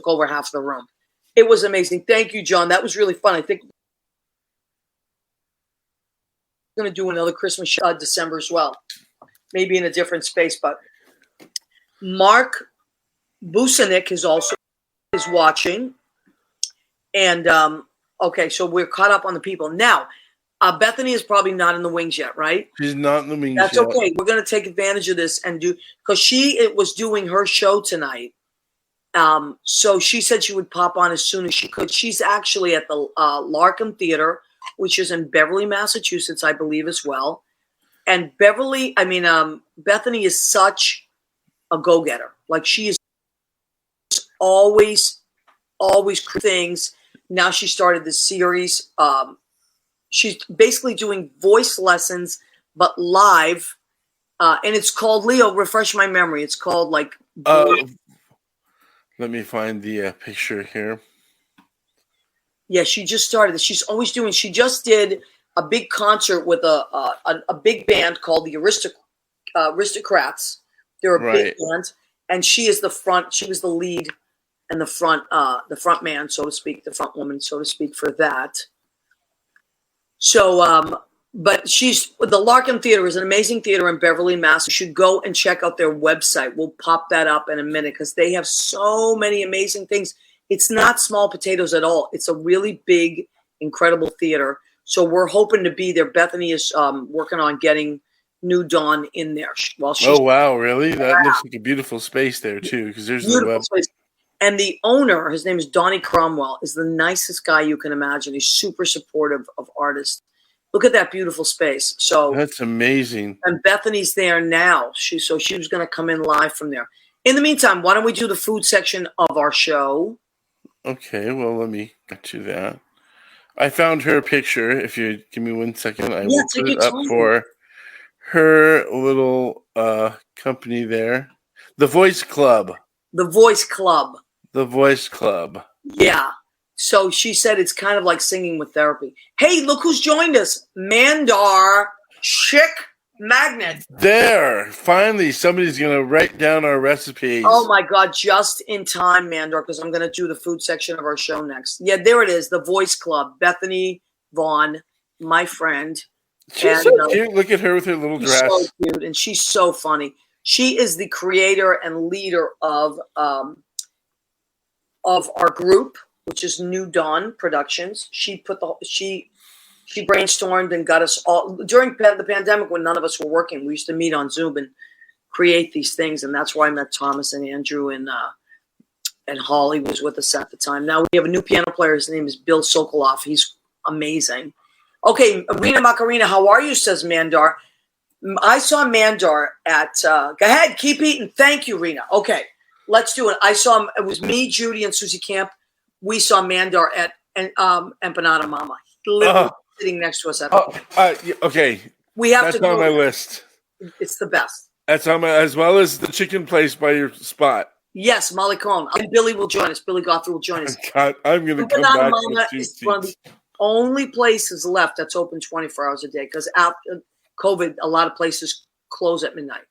over half the room. It was amazing. Thank you, John. That was really fun. I think we're going to do another Christmas show December as well, maybe in a different space. But Mark Busanik is watching, and okay, so we're caught up on the people now. Bethany is probably not in the wings yet, right? She's not in the wings That's yet. okay. We're going to take advantage of this and because she was doing her show tonight. So she said she would pop on as soon as she could. She's actually at the Larkham Theater, which is in Beverly, Massachusetts, I believe as well. And Bethany is such a go-getter. Like, she is always things. Now she started this series. She's basically doing voice lessons, but live. And it's called, Leo, refresh my memory. It's called like... Let me find the picture here. Yeah, she just started this. She just did a big concert with a big band called the Aristocrats. They're a big band. And she was the lead and the front man, so to speak, the front woman, so to speak, for that. So, but the Larkham Theater is an amazing theater in Beverly, Mass. You should go and check out their website. We'll pop that up in a minute because they have so many amazing things. It's not small potatoes at all. It's a really big, incredible theater. So we're hoping to be there. Bethany is working on getting New Dawn in there. Oh, wow, really? That looks like a beautiful space there, too, because there's the web. Space. And the owner, his name is Donnie Cromwell, is the nicest guy you can imagine. He's super supportive of artists. Look at that beautiful space. So that's amazing. And Bethany's there now. She was going to come in live from there. In the meantime, why don't we do the food section of our show? Okay, well, let me get to that. I found her picture. If you give me 1 second, I will put it up for her little company there. The Voice Club. The Voice Club. The Voice Club. Yeah. So she said it's kind of like singing with therapy. Hey, look who's joined us. Mandar Chick Magnet. There. Finally, somebody's going to write down our recipes. Oh, my God. Just in time, Mandar, because I'm going to do the food section of our show next. Yeah, there it is. The Voice Club. Bethany Vaughn, my friend. She's so cute. Look at her with her little dress. So cute, and she's so funny. She is the creator and leader of our group, which is New Dawn Productions. She brainstormed and got us all during the pandemic when none of us were working. We used to meet on Zoom and create these things, and that's where I met Thomas and Andrew and Holly was with us at the time. Now we have a new piano player. His name is Bill Sokoloff. He's amazing. Okay, Rena Macarena, how are you? Says Mandar. I saw Mandar at. Go ahead, keep eating. Thank you, Rena. Okay, Let's do it. I saw him. It was me, Judy, and Susie Camp. We saw Mandar at Empanada Mama. Literally sitting next to us. Okay. We have That's to go. on my list. It's the best. That's on my, as well as the chicken place by your spot. Yes, Molly Cohn. And Billy will join us. Billy Gothard will join us. God, I'm going to come back Mama with is one of the only places left that's open 24 hours a day because after COVID, a lot of places close at midnight.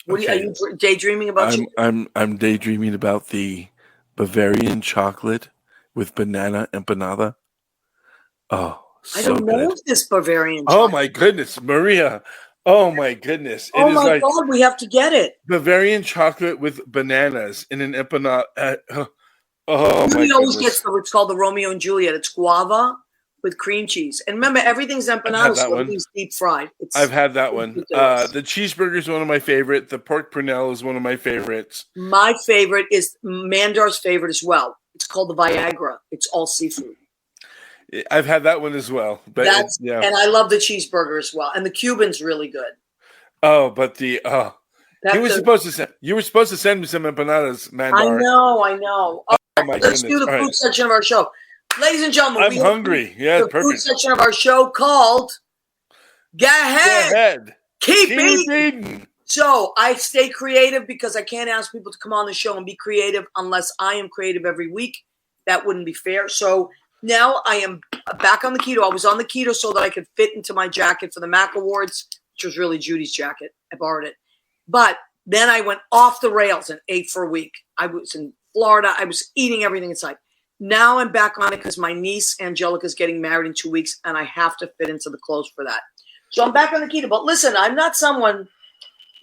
Are you daydreaming about? I'm daydreaming about the Bavarian chocolate with banana empanada. Oh, so I don't know this Bavarian chocolate. Oh my goodness, Maria. Oh my goodness. Oh my God, we have to get it. Bavarian chocolate with bananas in an empanada. Oh my always gets it's called the Romeo and Juliet. It's guava with cream cheese. And remember, everything's empanadas, so everything's deep fried. I've had that one. The cheeseburger is one of my favorite. The pork pernelle is one of my favorites. My favorite is Mandar's favorite as well. It's called the Viagra. It's all seafood. I've had that one as well. But and I love the cheeseburger as well. And the Cuban's really good. Oh, but you were supposed to send me some empanadas, Mandar. I know. Oh my Let's goodness. do the food section of our show. Ladies and gentlemen, I'm hungry. Yeah, the food section of our show called Go Ahead. Keep eating. So I stay creative because I can't ask people to come on the show and be creative unless I am creative every week. That wouldn't be fair. So now I am back on the keto. I was on the keto so that I could fit into my jacket for the Mac Awards, which was really Judy's jacket. I borrowed it. But then I went off the rails and ate for a week. I was in Florida. I was eating everything inside. Now I'm back on it because my niece Angelica is getting married in 2 weeks and I have to fit into the clothes for that. So I'm back on the keto. But listen, I'm not someone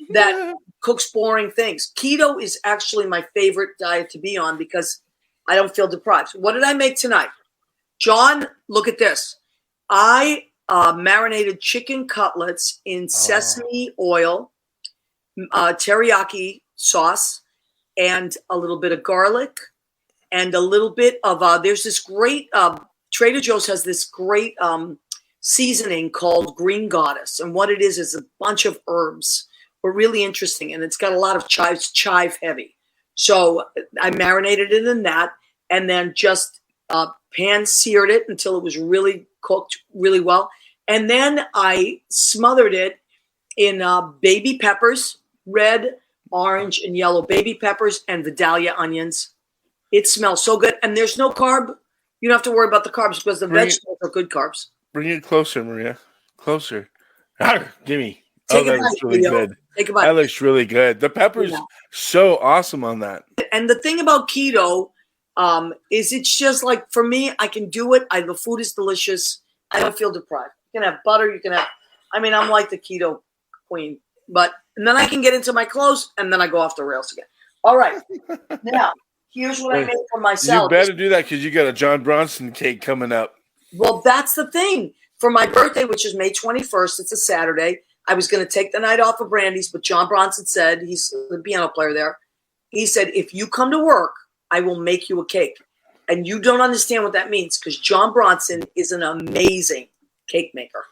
that cooks boring things. Keto is actually my favorite diet to be on because I don't feel deprived. What did I make tonight? John, look at this. I marinated chicken cutlets in sesame oil, teriyaki sauce, and a little bit of garlic, and a little bit of there's this great Trader Joe's has this great seasoning called Green Goddess, and what it is a bunch of herbs, but really interesting, and it's got a lot of chives. It's chive heavy. So I marinated it in that, and then just pan seared it until it was really cooked really well, and then I smothered it in baby peppers, red, orange, and yellow baby peppers, and Vidalia onions. It smells so good. And there's no carb. You don't have to worry about the carbs because the vegetables are good carbs. Bring it closer, Maria. Closer. Gimme. That looks really good. Take a bite. That looks really good. The pepper's so awesome on that. And the thing about keto is it's just like, for me, I can do it. The food is delicious. I don't feel deprived. You can have butter. You can have, I'm like the keto queen. And then I can get into my clothes, and then I go off the rails again. All right. Now, here's what I made for myself. You better do that because you got a John Bronson cake coming up. Well, that's the thing. For my birthday, which is May 21st, it's a Saturday, I was going to take the night off of Brandy's, but John Bronson said, he's the piano player there, he said, if you come to work, I will make you a cake. And you don't understand what that means because John Bronson is an amazing cake maker.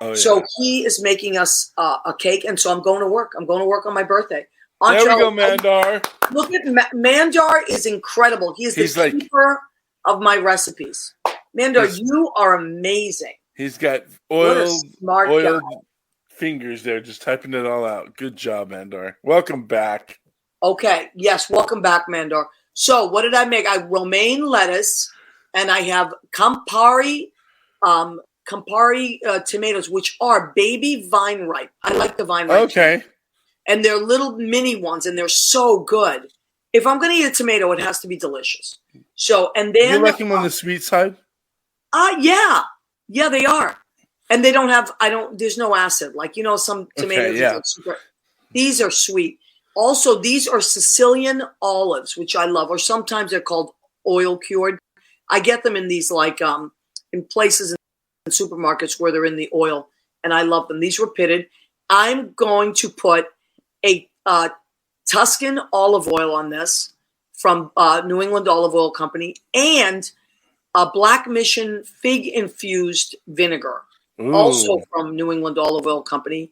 Oh, yeah. So he is making us a cake, and so I'm going to work. I'm going to work on my birthday. There we go, Mandar. Look at Mandar is incredible. He's the keeper of my recipes. Mandar, you are amazing. He's got oiled fingers there, just typing it all out. Good job, Mandar. Welcome back. Okay. Yes, welcome back, Mandar. So what did I make? I romaine lettuce, and I have Campari tomatoes, which are baby vine ripe. I like the vine ripe. Okay. And they're little mini ones, and they're so good. If I'm going to eat a tomato, it has to be delicious. So, and then you like them on the sweet side? Yeah, they are. And they don't have. There's no acid. Like some tomatoes. Okay, super, these are sweet. Also, these are Sicilian olives, which I love. Or sometimes they're called oil cured. I get them in these in places in supermarkets where they're in the oil, and I love them. These were pitted. I'm going to put a Tuscan olive oil on this from New England Olive Oil Company and a Black Mission fig infused vinegar, also from New England Olive Oil Company.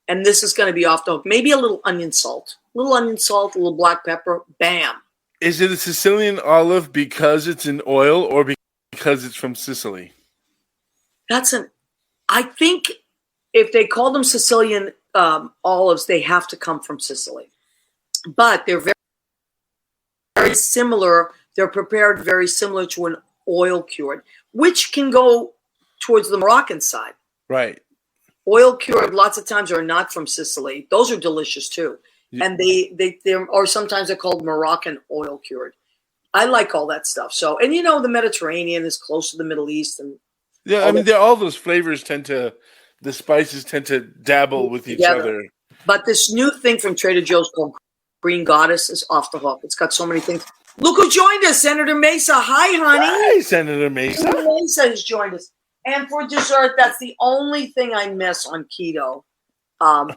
And this is going to be off the hook. Maybe a little onion salt. A little black pepper. Bam. Is it a Sicilian olive because it's in oil or because it's from Sicily? I think if they call them Sicilian olives, they have to come from Sicily. But they're very, very similar. They're prepared very similar to an oil cured, which can go towards the Moroccan side. Right. Oil cured lots of times are not from Sicily. Those are delicious too. Yeah. And they're or sometimes they're called Moroccan oil cured. I like all that stuff. So, and the Mediterranean is close to the Middle East. And yeah, I mean, all those flavors the spices tend to dabble with each other. But this new thing from Trader Joe's called Green Goddess is off the hook. It's got so many things. Look who joined us, Senator Mesa. Hi, honey. Hi, Senator Mesa. Senator Mesa has joined us. And for dessert, that's the only thing I miss on keto.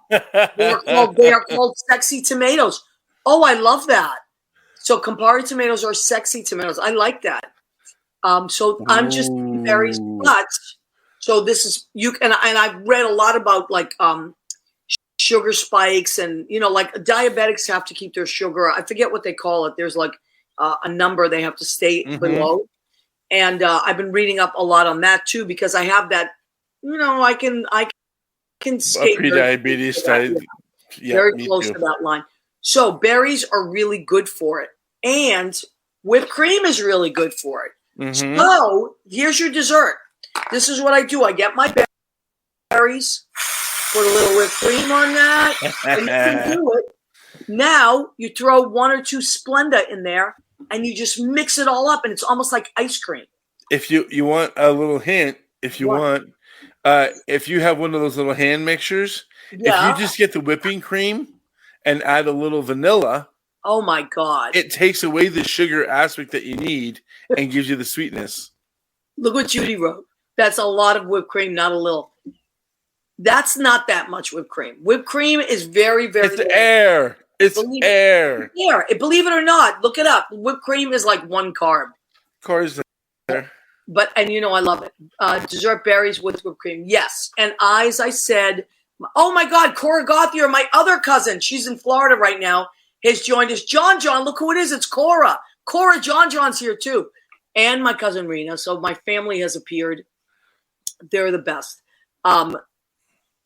They are called sexy tomatoes. Oh, I love that. So Campari tomatoes are sexy tomatoes. I like that. So I'm just very nuts. So this is and I've read a lot about like sugar spikes and like diabetics have to keep their sugar. I forget what they call it. There's like a number they have to stay below. And I've been reading up a lot on that too because I have that. I can skate pre-diabetes very close to that line. So berries are really good for it, and whipped cream is really good for it. Mm-hmm. So here's your dessert. This is what I do. I get my berries, put a little whipped cream on that, and you can do it. Now you throw 1 or 2 Splenda in there, and you just mix it all up, and it's almost like ice cream. If you want a little hint, if you have one of those little hand mixers, if you just get the whipping cream and add a little vanilla, oh my God, it takes away the sugar aspect that you need and gives you the sweetness. Look what Judy wrote. That's a lot of whipped cream, not a little. That's not that much whipped cream. Whipped cream is very, very. It's air. It's air. Yeah, believe it or not, look it up. Whipped cream is like 1 carb. Carbs there. But I love it. Dessert berries with whipped cream, yes. And as I said, oh my God, Cora Gauthier, my other cousin, she's in Florida right now, has joined us. John, look who it is. It's Cora. John's here too, and my cousin Rena. So my family has appeared. They're the best.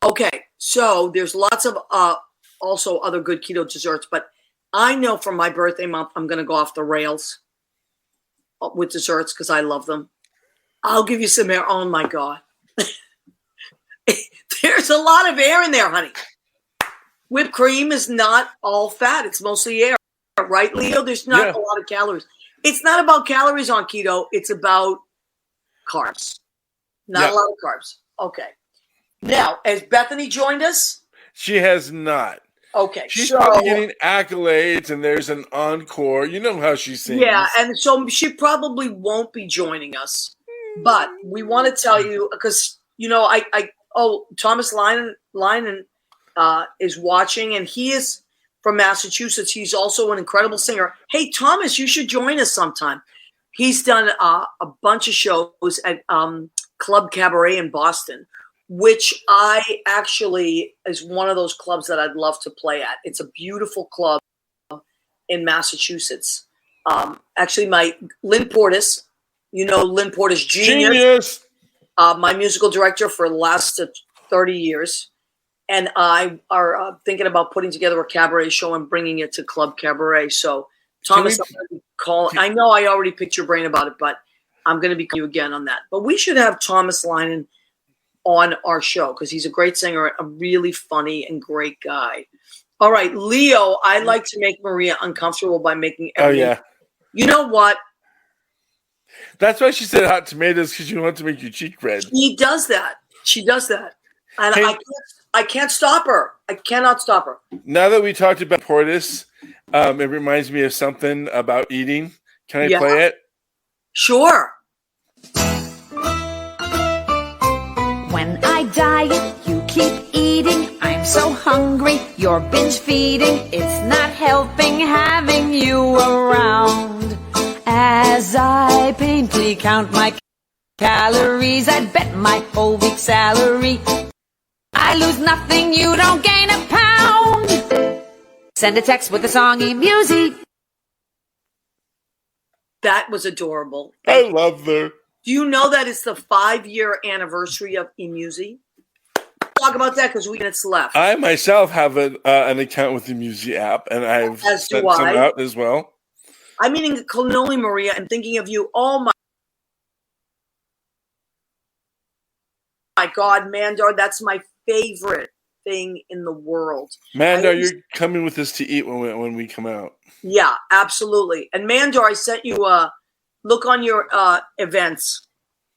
Okay, so there's lots of also other good keto desserts, but I know for my birthday month, I'm going to go off the rails with desserts because I love them. I'll give you some air. Oh, my God. There's a lot of air in there, honey. Whipped cream is not all fat. It's mostly air. Right, Leo? There's not a lot of calories. It's not about calories on keto. It's about carbs. Not a lot of carbs. Okay. Now, has Bethany joined us? She has not. Okay. She's probably getting accolades and there's an encore. You know how she sings. Yeah, and so she probably won't be joining us. But we want to tell you, because, Thomas Linen is watching, and he is from Massachusetts. He's also an incredible singer. Hey, Thomas, you should join us sometime. He's done a bunch of shows at Club Cabaret in Boston, which I actually is one of those clubs that I'd love to play at. It's a beautiful club in Massachusetts. Actually, my Lynn Portis, Lynn Portis Genius. My musical director for the last 30 years. And I are thinking about putting together a cabaret show and bringing it to Club Cabaret. So, Thomas, I know I already picked your brain about it, but I'm going to be calling you again on that. But we should have Thomas Linen on our show because he's a great singer, a really funny and great guy. All right, Leo, I like to make Maria uncomfortable by making everything. Oh, yeah. You know what? That's why she said hot tomatoes, because she wants to make your cheek red. She does that. And hey, I can't stop her. I cannot stop her. Now that we talked about Portis, it reminds me of something about eating. Can I play it? Sure. When I diet, you keep eating. I'm so hungry, you're binge feeding. It's not helping having you around. As I painfully count my calories, I'd bet my whole week's salary I I lose nothing, you don't gain a pound. Send a text with the song e-music. That was adorable. I love her. Do you know that it's the 5-year anniversary of eMusic? Talk about that because we have minutes left. I myself have an account with the eMusic app, and I've sent some out as well. I'm eating cannoli, Maria, and thinking of you. Oh my God, Mandar, that's my favorite thing in the world. Mandar, you're coming with us to eat when we come out. Yeah, absolutely. And Mandar, I sent you a look on your events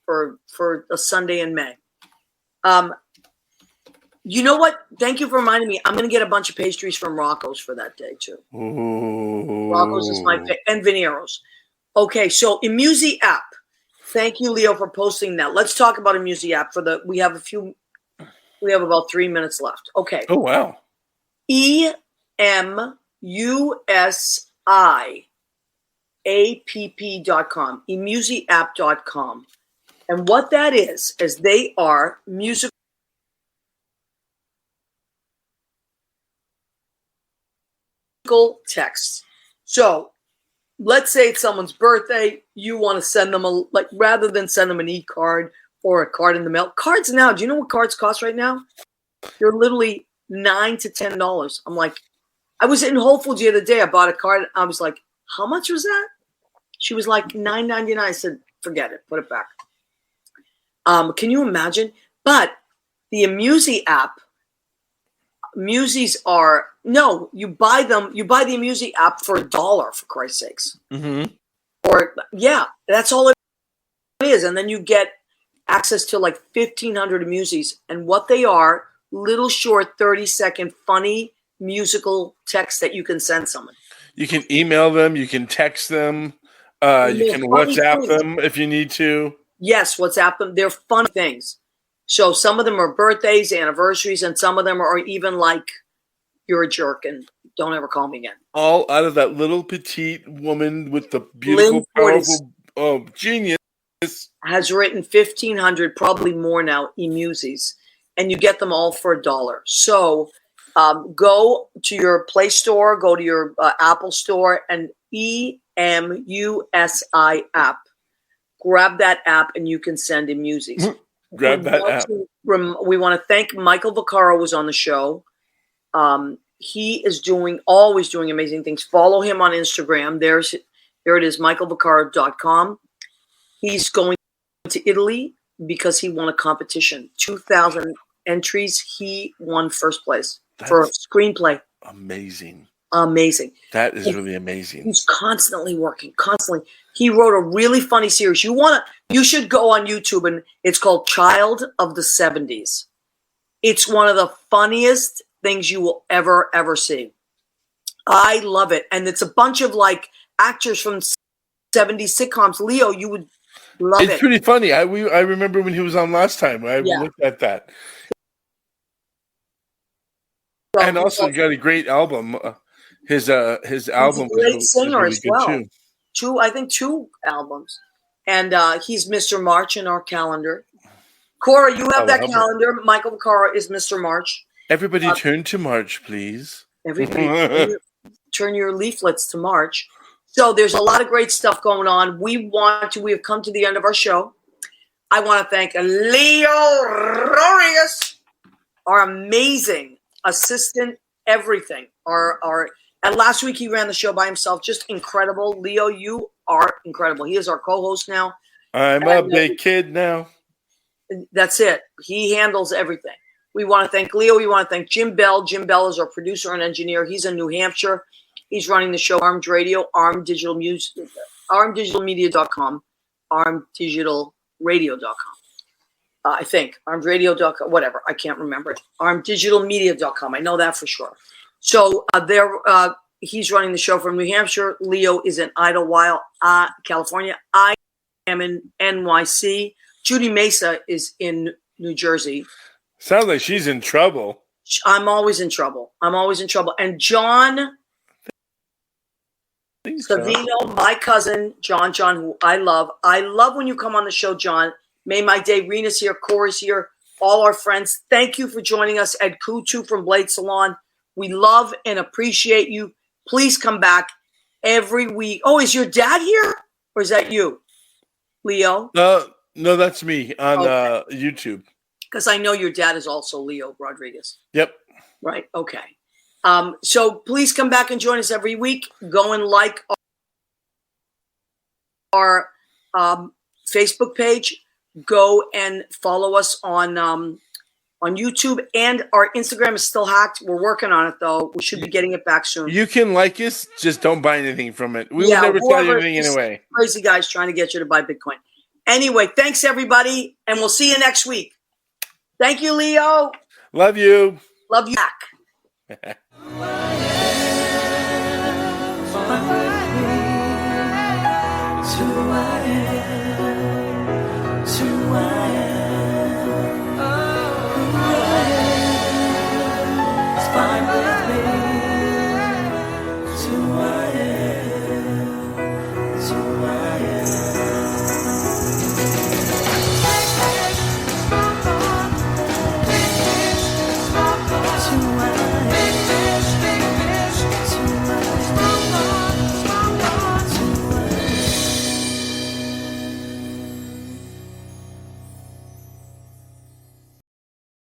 for a Sunday in May. You know what? Thank you for reminding me. I'm going to get a bunch of pastries from Rocco's for that day too. Ooh. Rocco's is my favorite, and Veniero's. Okay, so eMusic app. Thank you, Leo, for posting that. Let's talk about eMusic app we have about 3 minutes left. Okay. Oh wow. emusicapp.com, emusicapp.com. And what that is they are musical texts. So let's say it's someone's birthday, you want to send them rather than send them an e-card or a card in the mail. Cards now, do you know what cards cost right now? They're literally $9 to $10. I'm like, I was in Whole Foods the other day. I bought a card. I was like, how much was that? She was like $9.99. I said, forget it. Put it back. Can you imagine? But the eMusic app, you buy the eMusic app for $1, for Christ's sakes. Mm-hmm. Or, yeah, that's all it is. And then you get access to like 1,500 eMusics. And what they are, little short 30-second funny musical text that you can send someone. You can email them. You can text them. You can WhatsApp them if you need to. Yes, WhatsApp them. They're fun things. So some of them are birthdays, anniversaries, and some of them are even like, you're a jerk and don't ever call me again. All out of that little petite woman with the beautiful, powerful, genius. Has written 1,500, probably more now, eMusics, and you get them all for $1. So go to your Play Store, go to your Apple Store, and eMusic app. Grab that app, and you can send eMusics. Grab that app. We want to thank Michael Vaccaro, was on the show. He is always doing amazing things. Follow him on Instagram. There it is, michaelvaccaro.com. He's going to Italy because he won a competition. 2,000 entries. He won first place for a screenplay. Amazing. That is really amazing. He's constantly working, constantly. He wrote a really funny series. You should go on YouTube, and it's called Child of the 70s. It's one of the funniest things you will ever see. I love it. And it's a bunch of like actors from 70s sitcoms. Leo, you would love it. It's pretty funny. I remember when he was on last time. I looked at that. And also got a great album. His album was a great singer really as well. Too. Two albums. And he's Mr. March in our calendar. Cora, you have that calendar. Michael Vaccaro is Mr. March. Everybody turn to March, please. Everybody turn your leaflets to March. So there's a lot of great stuff going on. We have come to the end of our show. I want to thank Leo Rorius, our amazing assistant, everything. And last week he ran the show by himself. Just incredible. Leo, you are incredible. He is our co-host now. I'm a big kid now. That's it. He handles everything. We want to thank Leo. We want to thank Jim Bell. Jim Bell is our producer and engineer. He's in New Hampshire. He's running the show Armed Radio, Armed Digital Music, armeddigitalmedia.com, armeddigitalradio.com. I think armedradio.com, whatever. I can't remember it. armeddigitalmedia.com. I know that for sure. So he's running the show from New Hampshire. Leo is in Idlewild, California. I am in NYC. Judy Mesa is in New Jersey. Sounds like she's in trouble. I'm always in trouble. And John Savino, my cousin, John, who I love. I love when you come on the show, John. May my day. Rena's here. Corey's here. all our friends. Thank you for joining us, Ed Kutu from Blade Salon. We love and appreciate you. Please come back every week. Oh, is your dad here? Or is that you, Leo? No, that's me on YouTube. Because I know your dad is also Leo Rodriguez. Yep. Right. Okay. So please come back and join us every week. Go and like our Facebook page. Go and follow us on YouTube, and our Instagram is still hacked. We're working on it though. We should be getting it back soon. You can like us, just don't buy anything from it. We will never tell you anything anyway. Crazy guys trying to get you to buy Bitcoin. Anyway, thanks everybody, and we'll see you next week. Thank you, Leo. Love you. Love you back.